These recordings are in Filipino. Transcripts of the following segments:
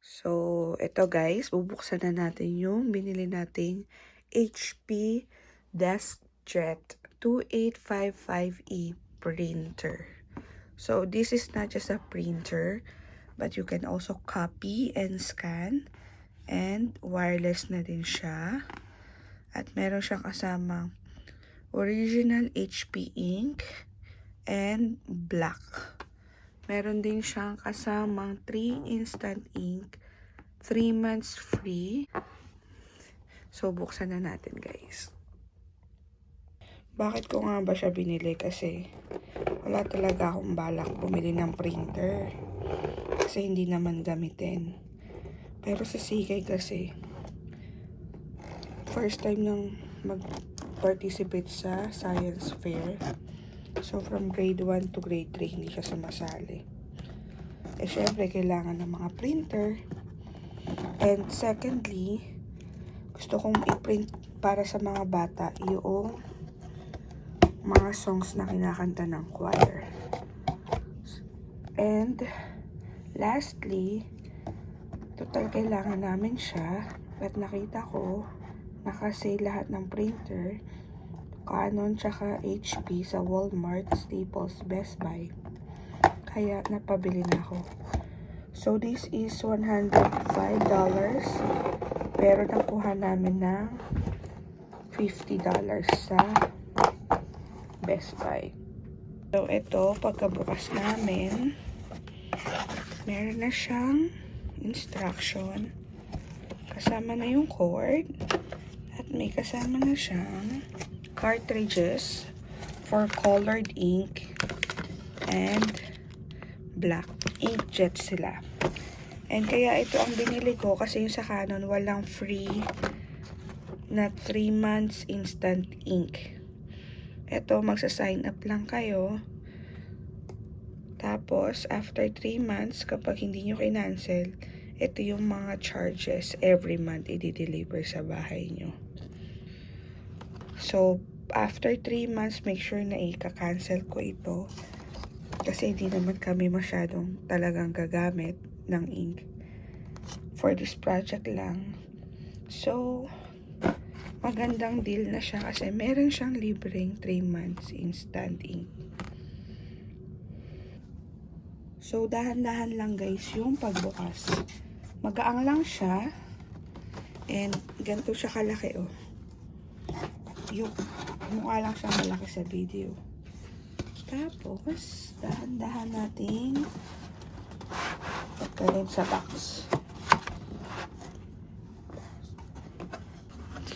So, ito guys, bubuksan na natin yung binili nating HP DeskJet 2855E printer. So, this is not just a printer, but you can also copy and scan. And wireless na din siya. At meron siyang kasamang original HP ink and black. Meron din siyang kasamang 3 instant ink, 3 months free. So, buksan na natin guys. Bakit ko nga ba siya binili? Kasi wala talaga akong balak bumili ng printer. Kasi hindi naman gamitin. Pero sa Sikay kasi, first time nang mag-participate sa science fair. So, from grade 1 to grade 3, hindi siya sumasali. Eh, syempre, kailangan ng mga printer. And secondly, gusto kong i-print para sa mga bata yung mga songs na kinakanta ng choir. And lastly, total kailangan namin siya at nakita ko nakasale lahat ng printer, Canon tsaka HP sa Walmart, Staples, Best Buy. Kaya napabili na ako. So this is $105. Pero nakuha namin ng $50 sa Best Buy. So ito, pagkabukas namin, meron na siyang instruction. Kasama na yung cord. At may kasama na siyang cartridges for colored ink and black inkjet sila. And kaya ito ang binili ko kasi yung sa Canon walang free na 3 months instant ink. Ito magsa-sign up lang kayo. Tapos after 3 months kapag hindi nyo kinancel, ito yung mga charges every month i-deliver sa bahay nyo. So after 3 months, make sure na i-cancel ko ito. Kasi hindi naman kami masyadong talagang gagamit ng ink. For this project lang. So, magandang deal na siya kasi meron siyang libreng 3 months instant ink. So, dahan-dahan lang guys yung pagbukas. Magaang lang siya. And, ganito siya kalaki oh. Yung mukha lang siya malaki sa video. Tapos, dahan-dahan natin pagkalin sa box.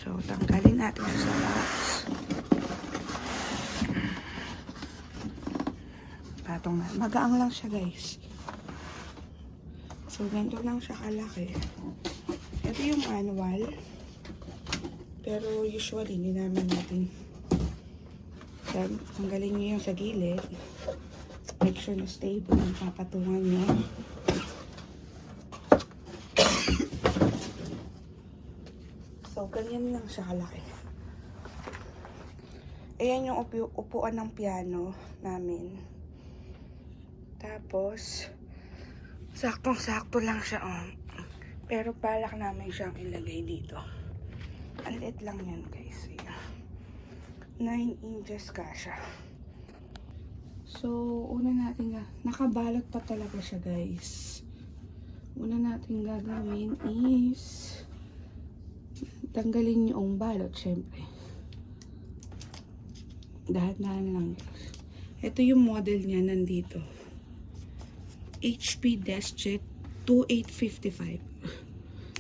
So, tanggalin natin sa box. Patong na. Magaang lang siya, guys. So, ganito lang siya kalaki. Ito yung manual. Pero, usually, hindi namin natin tanggalin nyo yung sa gilid. Make sure na stable ang papatungan nyo. So, ganyan lang siya kalaki. Ayan yung upuan ng piano namin. Tapos, saktong-sakto lang siya. Pero balak namin siyang ilagay dito. Ang liit lang yan, guys. 9 inches kasha. So, una natin nakabalot pa talaga siya, guys. Una natin gagawin is tanggalin yung balot, syempre. Dahan-dahan lang, guys. Ito yung model niya nandito. HP DeskJet 2855.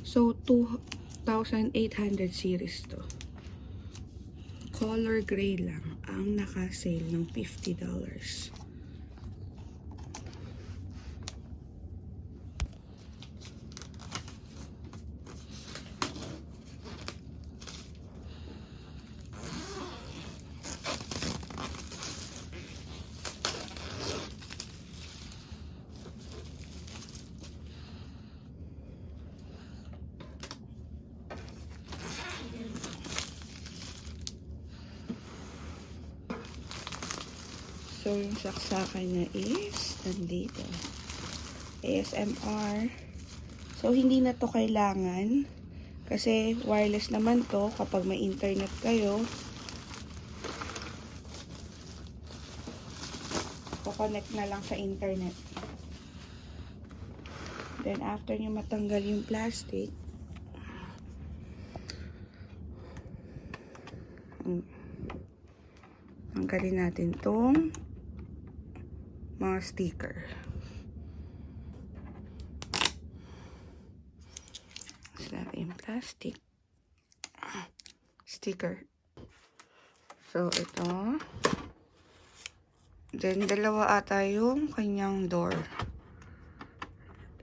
So, 2800 series to. Color gray lang ang naka-sale ng $50. So, yung saksakan niya is nandito. ASMR So, hindi na to kailangan. Kasi wireless naman to kapag may internet kayo. Connect na lang sa internet. Then, after nyo matanggal yung plastic, tanggalin natin tong mga sticker. Lagay yung plastic. Sticker. So, ito. Then, dalawa ata yung kanyang door.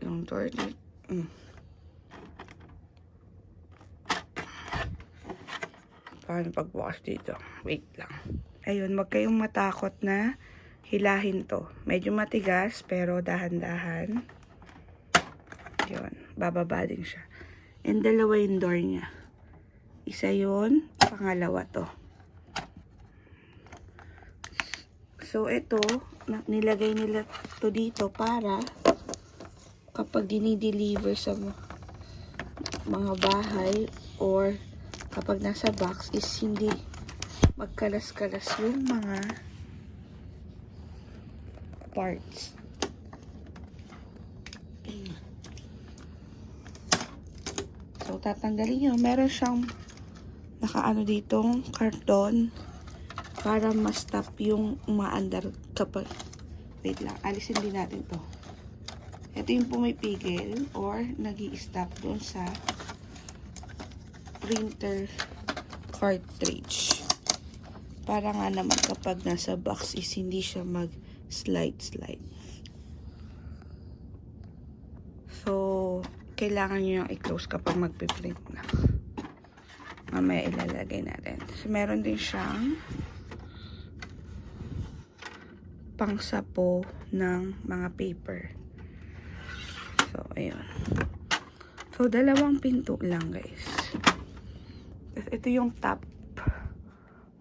Yung door dito. Paano pagbukas dito? Wait lang. Ayun, wag kayong matakot na hilahin to. Medyo matigas, pero dahan-dahan. Yun, bababa din siya. And dalawa yung door niya. Isa yun, pangalawa to. So, ito, nilagay nila to dito para kapag dinideliver sa mga bahay or kapag nasa box is hindi magkalas-kalas yung mga parts. So, tatanggalin nyo. Meron siyang nakaano ditong karton para ma-stop yung umaandar kapag, wait lang, alisin din natin to. Ito yung pumipigil or nag-i-stop doon sa printer cartridge. Para nga naman kapag nasa box is hindi siya mag-slide. So, kailangan nyo yung i-close kapag magpiprint na. Mamaya ilalagay natin. So, meron din siyang pangsapo ng mga paper. So, ayun. So, dalawang pinto lang, guys. Ito yung top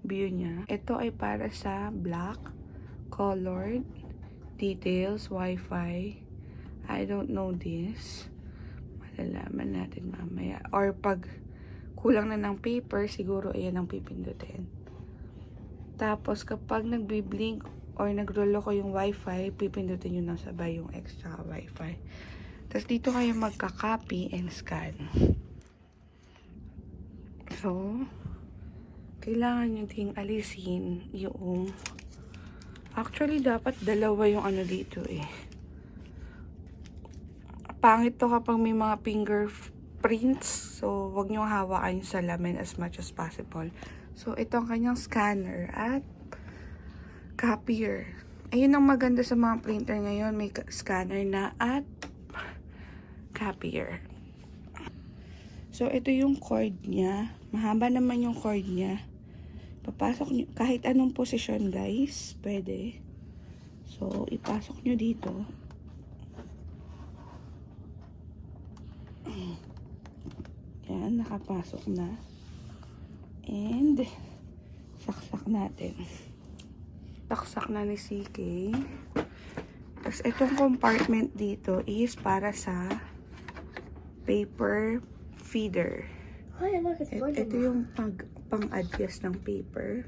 view niya. Ito ay para sa black, colored, details, Wi-Fi. I don't know this. Malalaman natin mamaya. Or pag kulang na ng paper, siguro ayan ang pipindutin. Tapos, kapag nagbi-blink or nagrolo ko yung Wi-Fi, pipindutin nyo na sabay yung extra Wi-Fi. Tapos, dito kayo magka-copy and scan. So, kailangan nyo ting alisin yung... Actually, dapat dalawa yung ano dito eh. Pangit to kapag may mga fingerprints. So, wag nyo hawakan yung salamin as much as possible. So, ito ang kanyang scanner at copier. Ayun ang maganda sa mga printer ngayon. May scanner na at copier. So, ito yung cord niya. Mahaba naman yung cord niya. Papasok nyo, kahit anong posisyon guys, pwede. So, ipasok nyo dito. Yan, nakapasok na. And, saksak natin. Saksak na ni CK. Tapos, itong compartment dito is para sa paper feeder. Ito yung pang-adjust ng paper.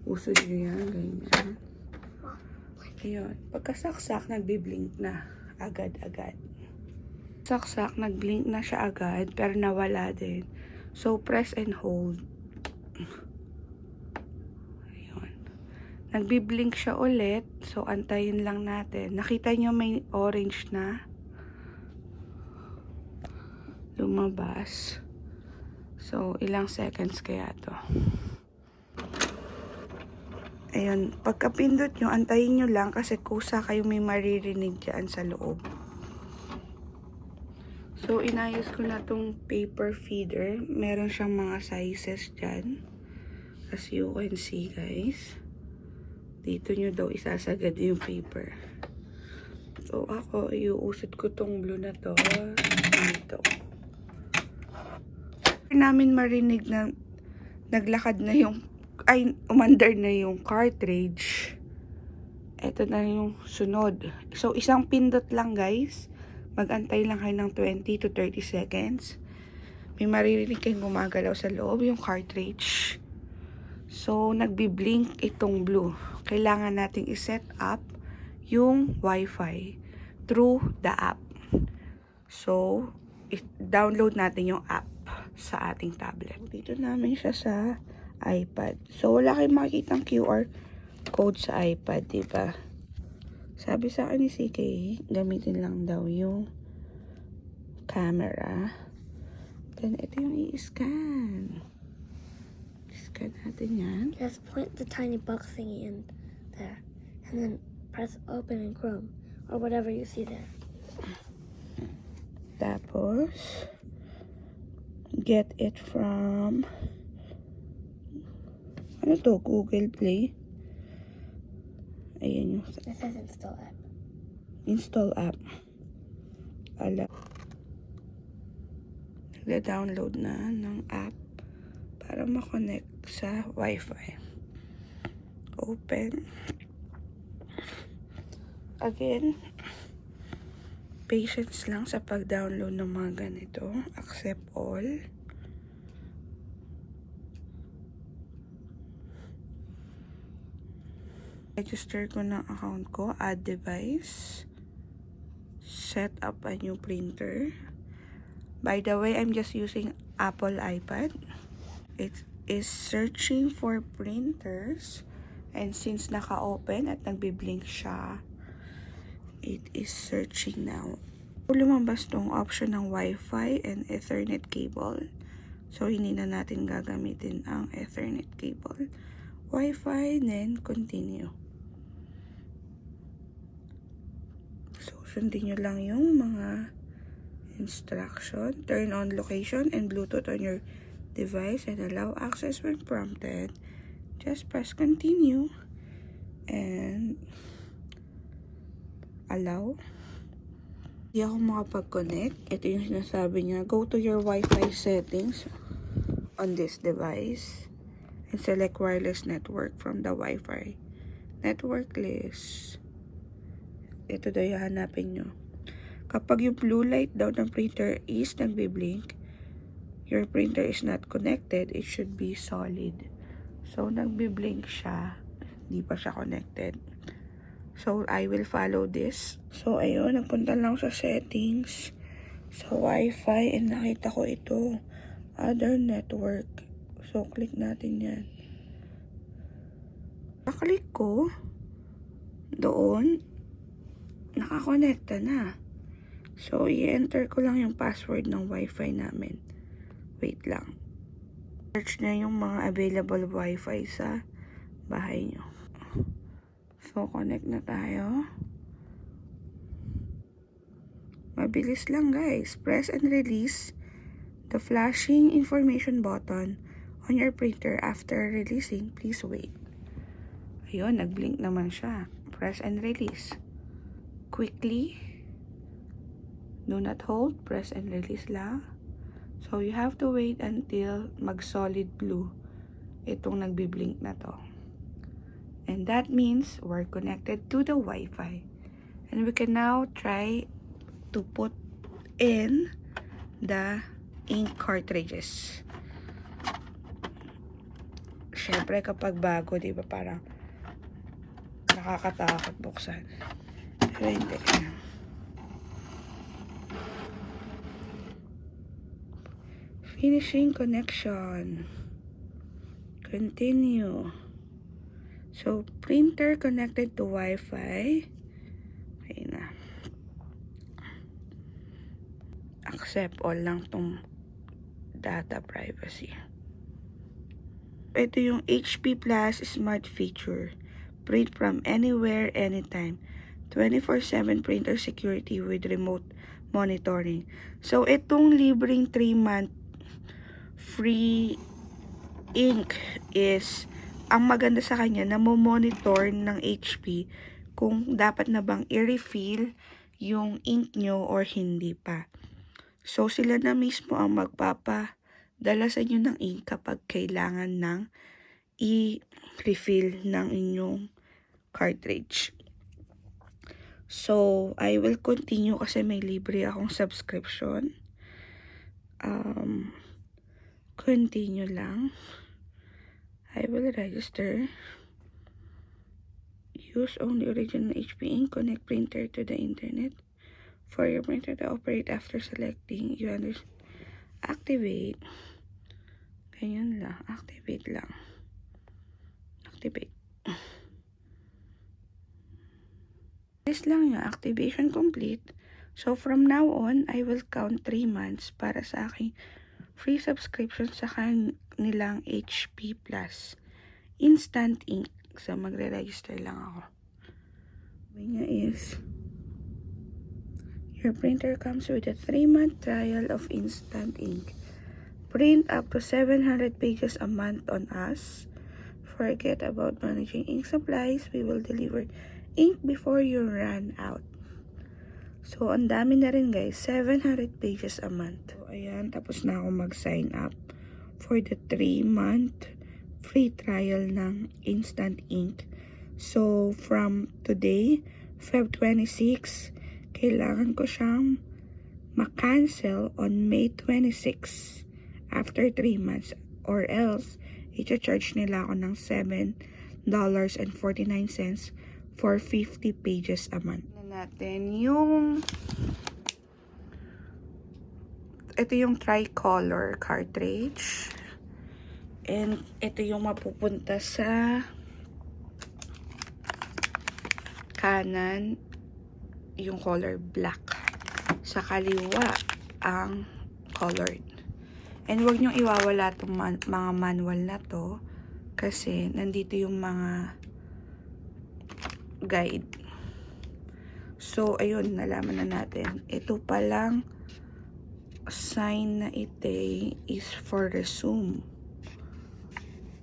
Usod nyo yan, ganyan. Ayun. Pagkasaksak, nagbi-blink na. Agad-agad. Saksak, nag-blink na siya agad, pero nawala din. So, press and hold. Ayun. Nagbi-blink siya ulit. So, antayin lang natin. Nakita nyo may orange na lumabas. So, ilang seconds kaya to. Ayun. Pagkapindot nyo, antayin nyo lang kasi kusa kayo may maririnig dyan sa loob. So, inayos ko na tong paper feeder. Meron siyang mga sizes dyan. As you can see, guys. Dito nyo daw isasagad yung paper. So, ako, iuusot ko tong blue na to dito. Namin marinig na naglakad na yung, ay, umandar na yung cartridge. Ito na yung sunod. So, isang pindot lang, guys. Mag-antay lang kayo ng 20 to 30 seconds. May maririnig kayong gumagalaw sa loob, yung cartridge. So, nagbi-blink itong blue. Kailangan nating i-set up yung Wi-Fi through the app. So, download natin yung app sa ating tablet. Dito namin siya sa iPad. So, wala kayong makikitang QR code sa iPad, diba? Sabi sa akin ni CK, gamitin lang daw yung camera. Then, ito yung i-scan. Scan natin yan. Just point the tiny box thingy in there. And then press open in Chrome. Or whatever you see there. Tapos, get it from, ano to? Google Play. Ayan yung It says install app. install app. Ala. Nagda-download na ng app para makonect sa Wi-Fi. Open. Again, patience lang sa pag-download ng mga ganito. Accept all. Register ko ng account ko, add device, set up a new printer. By the way, I'm just using Apple iPad. It is searching for printers, and since naka-open at nagbi-blink siya, it is searching now. Lumabas tong option ng Wi-Fi and Ethernet cable. So, hindi na natin gagamitin ang Ethernet cable. Wi-Fi, then continue. So, sundin nyo lang yung mga instruction. Turn on location and Bluetooth on your device and allow access when prompted. Just press continue and allow. Hindi ako makapag-connect. Ito yung sinasabi niya. Go to your Wi-Fi settings on this device and select wireless network from the Wi-Fi network list. Ito daw yung hanapin nyo. Kapag yung blue light daw ng printer is nagbi-blink, your printer is not connected, it should be solid. So, nagbi-blink siya, hindi pa siya connected. So, I will follow this. So, ayun, nagpunta lang sa settings, sa Wi-Fi, and nakita ko ito, other network. So, click natin yan. Naklik ko, doon, nakakonekta na. So, i-enter ko lang yung password ng Wi-Fi namin. Wait lang. Search na yung mga available Wi-Fi sa bahay nyo. So, connect na tayo. Mabilis lang, guys. Press and release the flashing information button on your printer. After releasing, please wait. Ayun, nag-blink naman siya. Press and release. Quickly. Do not hold. Press and release lang. So, you have to wait until mag-solid blue itong nagbi-blink na to. And that means we're connected to the Wi-Fi. And we can now try to put in the ink cartridges. Siyempre, kapag bago, di ba, parang nakakatakot buksan. Pero hindi. Finishing connection. Continue. So, printer connected to Wi-Fi. Ayun na. Accept all lang tong data privacy. Ito yung HP Plus Smart Feature. Print from anywhere, anytime. 24/7 printer security with remote monitoring. So, itong libreng 3-month free ink is, ang maganda sa kanya, na mo-monitor ng HP kung dapat na bang i-refill yung ink nyo or hindi pa. So, sila na mismo ang magpapadala sa inyo ng ink kapag kailangan ng i-refill ng inyong cartridge. So, I will continue kasi may libre akong subscription. Continue lang. I will register. Use only original HP ink. Connect printer to the internet. For your printer to operate after selecting, activate. Ganyan lang. Activate lang. Activate. This lang yung activation complete. So, from now on, I will count 3 months para sa aking free subscription sa kanilang HP Plus Instant Ink. So, magre-register lang ako. Sabi niya is, your printer comes with a 3-month trial of Instant Ink. Print up to 700 pages a month on us. Forget about managing ink supplies. We will deliver ink before you run out. So, ang dami na rin guys. 700 pages a month. So, ayan. Tapos na ako mag-sign up for the 3-month free trial ng Instant Ink. So, from today, Feb 26, kailangan ko siyang ma-cancel on May 26 after 3 months. Or else, i-charge nila ako ng $7.49 for 50 pages a month. Natin yung ito yung tricolor cartridge, and ito yung mapupunta sa kanan, yung color black, sa kaliwa ang colored. And wag niyong iwawala itong mga manual na to kasi nandito yung mga guide. So, ayun, nalaman na natin. Ito palang sign na ite is for resume.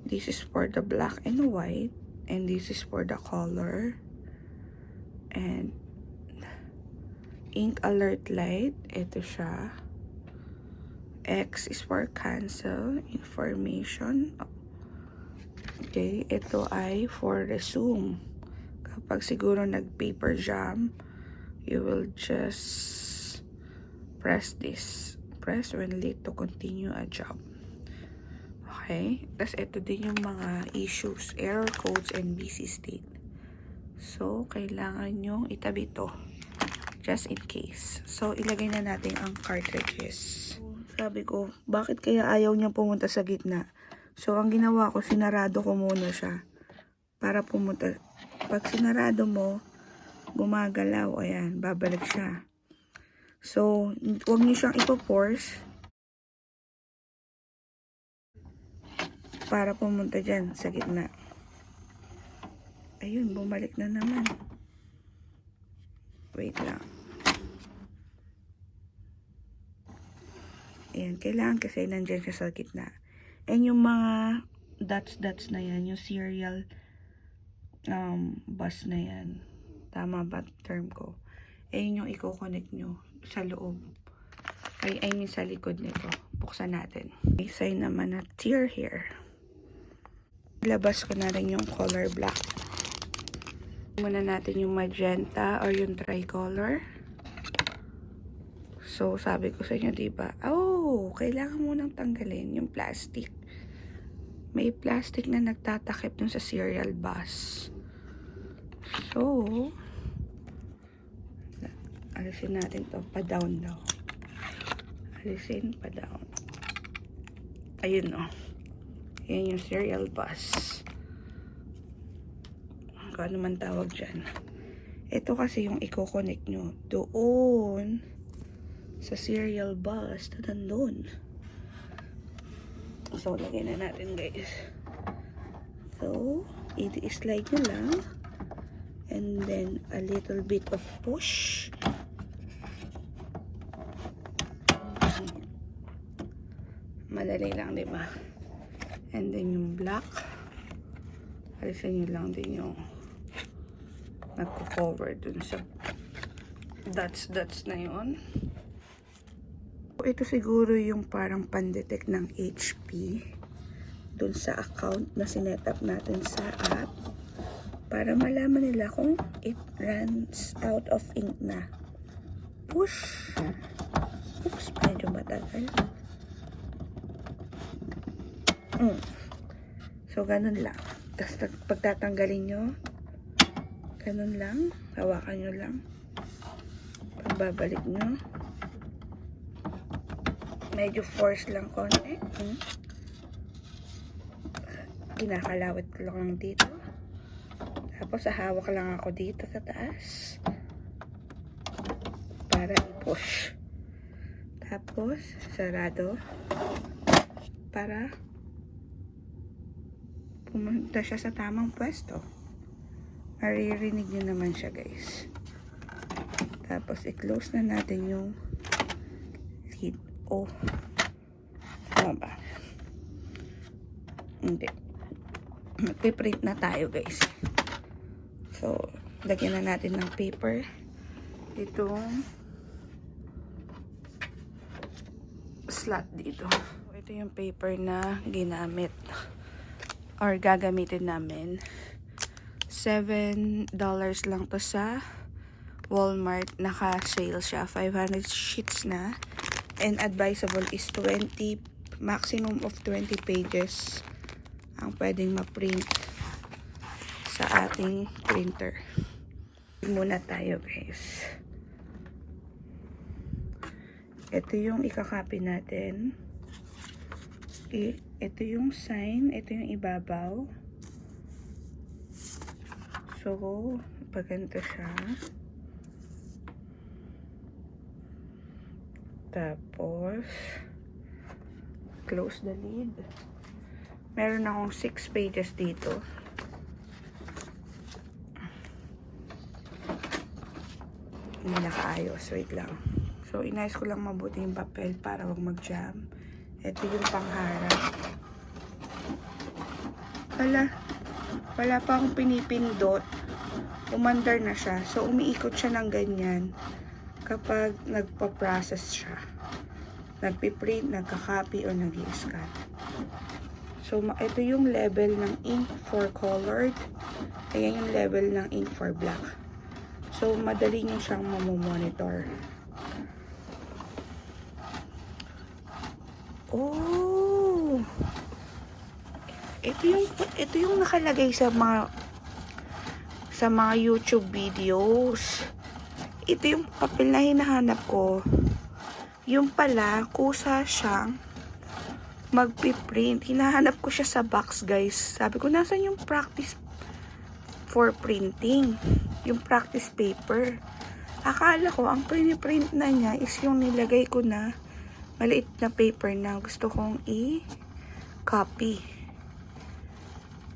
This is for the black and white. And this is for the color. And ink alert light. Ito siya. X is for cancel information. Okay, ito ay for resume. Kapag siguro nag-paper jam, you will just press this. Press when late to continue a job. Okay? Tapos ito din yung mga issues, error codes, and busy state. So, kailangan nyong itabi to. Just in case. So, ilagay na natin ang cartridges. Sabi ko, bakit kaya ayaw niyang pumunta sa gitna? So, ang ginawa ko, sinarado ko muna siya. Para pumunta. Pag sinarado mo, gumagalaw, ayan, babalik siya. So, huwag niyo siyang ipo-force para pumunta dyan sa gitna. Ayun, bumalik na naman. Wait lang. Ayan, kailangan kasi nandyan siya sa gitna. And yung mga dots na yan, yung serial bus na yan. Tama ba term ko? Ayun yung i-connect nyo sa loob. I mean sa likod nito. Buksan natin. May sign naman na tear here. Labas ko na rin yung color black. Muna natin yung magenta or yung tricolor. So, sabi ko sa inyo, diba? Oh, kailangan mo nang tanggalin yung plastic. May plastic na nagtatakip dun sa serial bus. So, alisin natin to. Pa-down daw. Alisin, pa-down. Ayun o. Yan yung serial bus. Kung ano man tawag dyan. Ito kasi yung i-connect nyo doon sa serial bus na nandun. So, lagay na natin guys. So, i-slide nyo lang. And then, a little bit of push. Madali lang, diba? And then, yung black. Alisin nyo lang din yung nagko-cover dun sa dots na yun. Ito siguro yung parang pan-detect ng HP dun sa account na sinetup natin sa app para malaman nila kung it runs out of ink na. Push. Oops, medyo matagal. So, ganun lang. Tapos, pagtatanggalin nyo, ganun lang. Hawakan nyo lang. Pagbabalik nyo, medyo force lang konti. Kinakalawit ko lang dito. Tapos, hahawak lang ako dito sa taas. Para i-push. Tapos, sarado. Para pumunta siya sa tamang pwesto. Maririnig nyo naman siya, guys. Tapos, i-close na natin yung lid. Oh. Tama ba? Hindi. Magpiprint na tayo, guys. So, lagyan na natin ng paper. Itong slot dito. Ito yung paper na ginamit or gagamitin namin. $7 lang to sa Walmart. Naka-sale siya. 500 sheets na. And advisable is 20, maximum of 20 pages ang pwedeng ma-print sa ating printer. Muna tayo, guys. Ito yung ikakopy natin. Ito yung sign. Ito yung ibabaw. So, pag ganito siya. Tapos, close the lid. Meron akong 6 pages dito. Hindi nakaayos. Wait lang. So, inayos ko lang mabuti yung papel para wag mag-jam. Ito yung pangharap. Wala pa akong pinipindot. Umandar na siya. So, umiikot siya ng ganyan kapag nagpa-process siya. Nagpiprint, nagka-copy, o nag-i-scan. So, ito yung level ng ink for colored. Ayan yung level ng ink for black. So, madali nyo siyang mamomonitor. Oh! Ito yung nakalagay sa mga YouTube videos. Ito yung papel na hinahanap ko. Yung pala, kusa siyang magpiprint. Hinahanap ko siya sa box, guys. Sabi ko, nasan yung practice for printing? Yung practice paper. Akala ko, ang print na niya is yung nilagay ko na maliit na paper na gusto kong i-copy.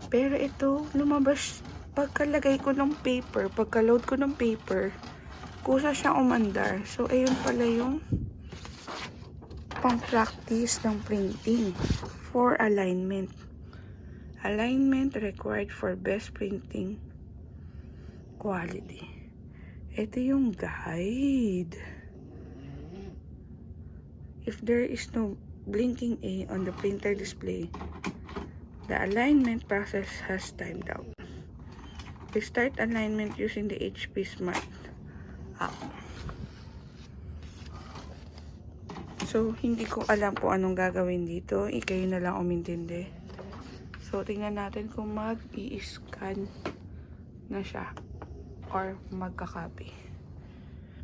Pero ito, lumabas, pagkalagay ko ng paper, pagka-load ko ng paper, kusa siyang umandar. So, ayun pala yung pang-practice ng printing for alignment. Alignment required for best printing quality. Ito yung guide. If there is no blinking A on the printer display, the alignment process has timed out. Restart alignment using the HP Smart app. So, hindi ko alam kung anong gagawin dito. Kayo na lang umintindi. So, tingnan natin kung mag-i-scan na siya or magka-copy.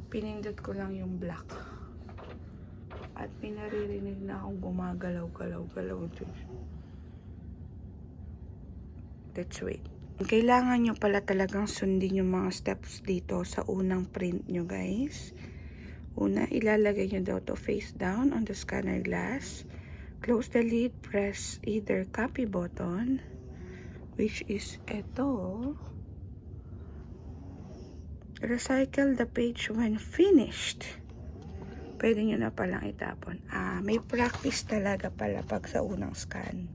Pinindot ko lang yung black. At pinaririnig na akong gumagalaw-galaw-galaw. Let's wait. Kailangan nyo pala talagang sundin yung mga steps dito sa unang print nyo, guys. Una, ilalagay nyo daw to face down on the scanner glass. Close the lid, press either copy button, which is ito. Recycle the page when finished. Pwede nyo na palang itapon. May practice talaga pala pag sa unang scan.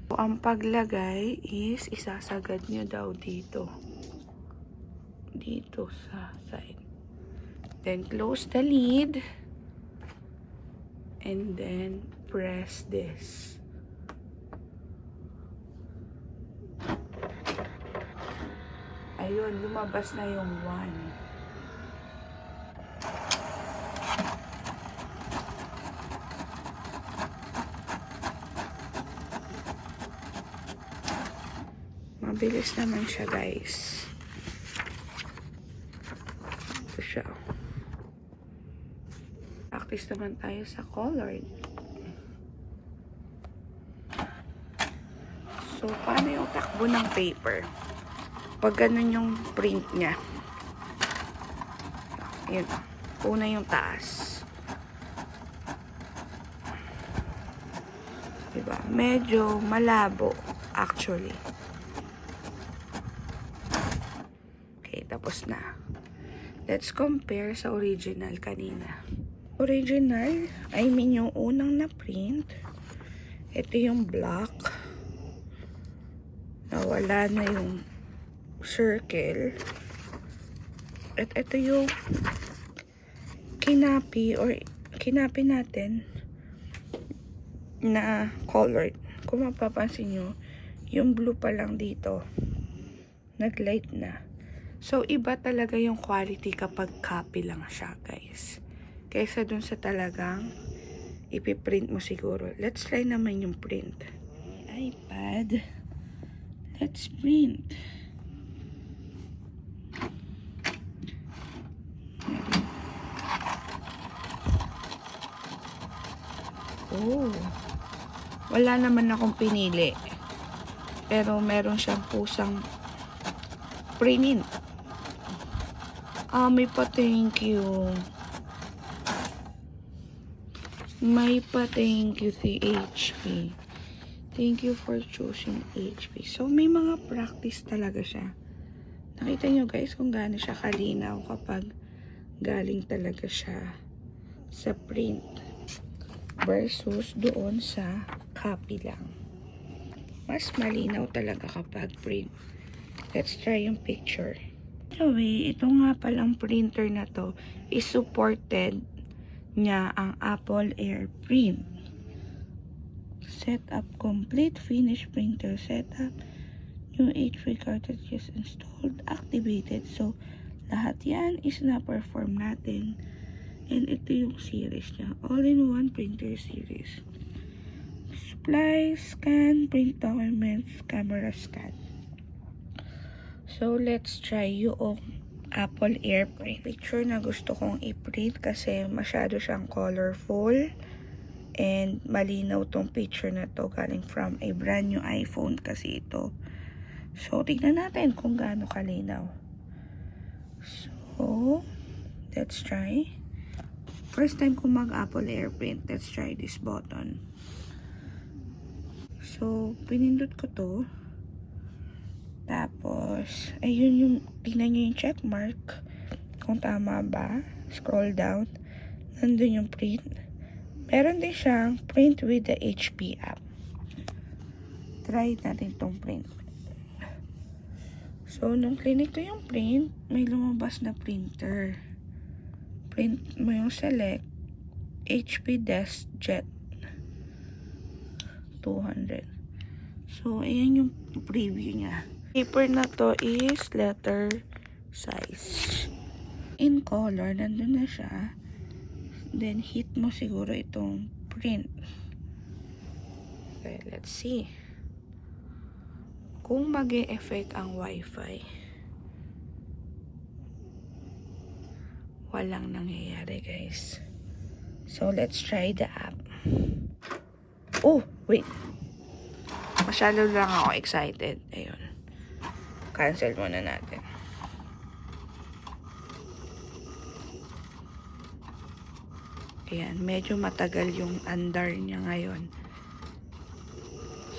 So, ang paglagay is isasagad nyo daw dito. Dito sa side. Then, close the lid. And then, press this. Ayun, lumabas na yung 1. Mabilis naman siya, guys. Ito siya. Practice naman tayo sa colored. So, paano yung takbo ng paper? Pag ganun yung print niya. Yun. Una yung taas. Diba? Medyo malabo, actually. Okay, tapos na. Let's compare sa original kanina. Original, I mean yung unang na print. Ito yung black. Nawala na yung circle. At ito yung kinapi natin na colored. Kung mapapansin nyo, yung blue pa lang dito. Nag-light na. So, iba talaga yung quality kapag copy lang siya, guys. Kaysa dun sa talagang ipiprint mo siguro. Let's try naman yung print. iPad. Let's print. Oh. Wala naman akong pinili. Pero meron siyang pusang print. May pa-thank you. May pa-thank you si HP. Thank you for choosing HP. So, may mga practice talaga siya. Nakita nyo guys kung gaano siya kalinaw kapag galing talaga siya sa print versus doon sa copy lang. Mas malinaw talaga kapag print. Let's try yung picture. Anyway, ito nga palang printer na to is supported niya ang Apple Air Print. Setup complete, finish printer setup, new HP cartridges installed, activated. So, lahat yan is na-perform natin. And ito yung series niya. All-in-one printer series. Supply, scan, print documents, camera scan. So, let's try yung Apple Air Print. Picture na gusto kong i-print kasi masyado siyang colorful and malinaw tong picture na to galing from a brand new iPhone kasi ito. So, tignan natin kung gaano kalinaw. So, let's try. First time ko mag-Apple Air Print. Let's try this button. So, pinindot ko to. Tapos, ayun yung, tingnan nyo yung check mark. Kung tama ba. Scroll down. Nandun yung print. Meron din siyang print with the HP app. Try natin tong print. So, nung clinic ko yung print, may lumabas na printer. Print mo yung select. HP DeskJet 200. So, ayan yung preview niya. Paper na to is letter size. In color, nandun na siya. Then, hit mo siguro itong print. Okay, let's see. Kung mag-e-effect ang Wi-Fi, walang nangyayari, guys. So, let's try the app. Oh, wait. Masyado lang ako excited. Ayun. Cancel muna natin. Ayan, medyo matagal yung andar niya ngayon.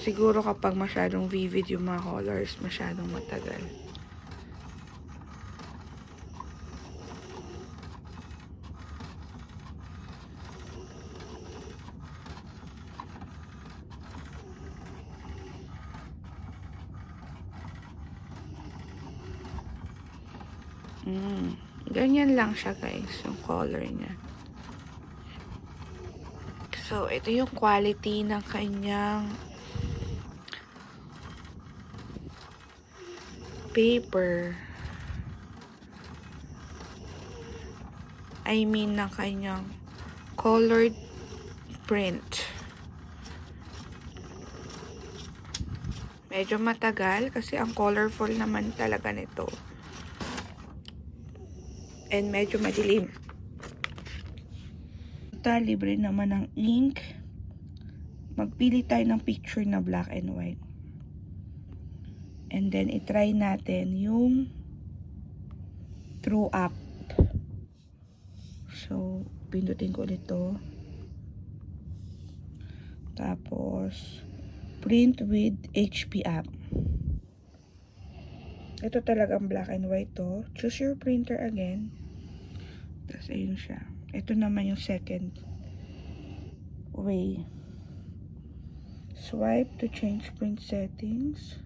Siguro kapag masyadong vivid yung mga colors, masyadong matagal. Ganyan lang siya guys, yung color niya. So, ito yung quality ng kanyang paper. I mean ng kanyang colored print. Medyo matagal kasi ang colorful naman talaga nito. And medyo madilim. Libre naman ng ink. Magpili tayo ng picture na black and white. And then, itry natin yung True Up. So, pindutin ko ulit to. Tapos, print with HP app. Ito talagang black and white to. Choose your printer again. Tapos, ayun siya. Ito naman yung second way. Swipe to change print settings.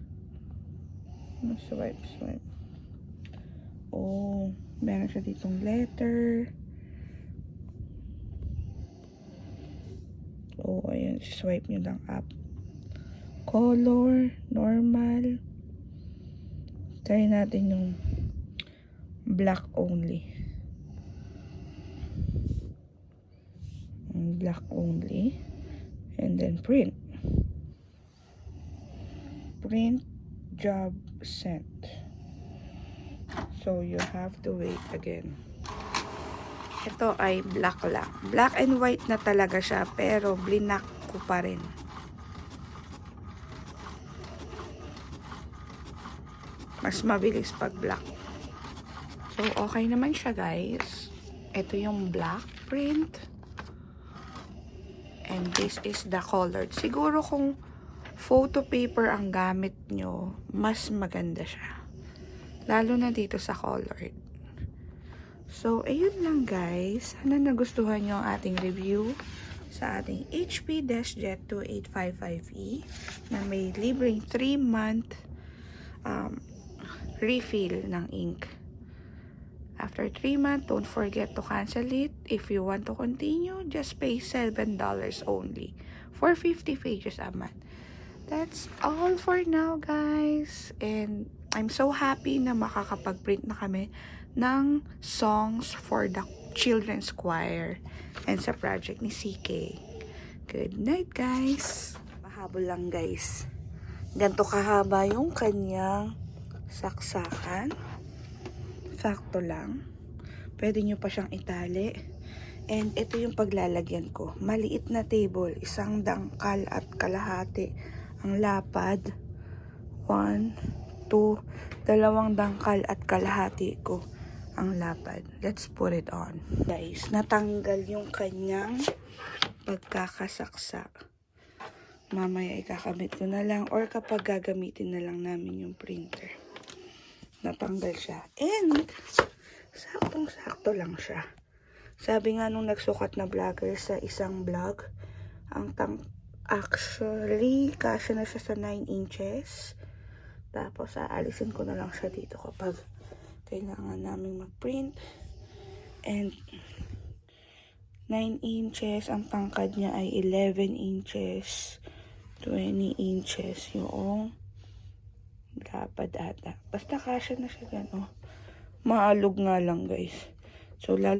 Swipe. Oh, meron siya ditong letter. Oh, ayun. Swipe nyo lang up. Color, normal. Try natin yung black only. Black only. And then print. Print job sent. So you have to wait again. Ito ay black lang. Black and white na talaga siya, pero blinak ko pa rin. Mas mabilis pag black. So okay naman siya, guys. Ito yung black print. And this is the colored. Siguro kung photo paper ang gamit nyo, mas maganda siya. Lalo na dito sa colored. So, ayun lang guys. Sana nagustuhan nyo ang ating review sa ating HP DeskJet 2855E na may libreng 3-month refill ng ink. After 3 months, don't forget to cancel it. If you want to continue, just pay $7 only for 50 pages a month. That's all for now, guys. And I'm so happy na makakapag-print na kami ng songs for the children's choir and sa project ni CK. Good night, guys. Mahabol lang, guys. Ganto kahaba yung kanyang saksakan. Sakto lang. Pwede nyo pa siyang itali. And ito yung paglalagyan ko. Maliit na table. 1 dangkal at kalahati ang lapad. 1, 2, 2 dangkal at kalahati ko ang lapad. Let's put it on. Guys, natanggal yung kanyang pagkakasaksak. Mamaya ikakamit ko na lang or kapag gagamitin na lang namin yung printer. Natanggal siya. And saktong-sakto lang siya. Sabi nga nung nagsukat na vlogger sa isang vlog, actually, kasya na siya sa 9 inches. Tapos, aalisin ko na lang siya dito kapag kailangan namin mag-print. And 9 inches, ang tangkad niya ay 11 inches, 20 inches yung lapad ata. Basta kasya na siya gan, oh. Maalog nga lang, guys. So,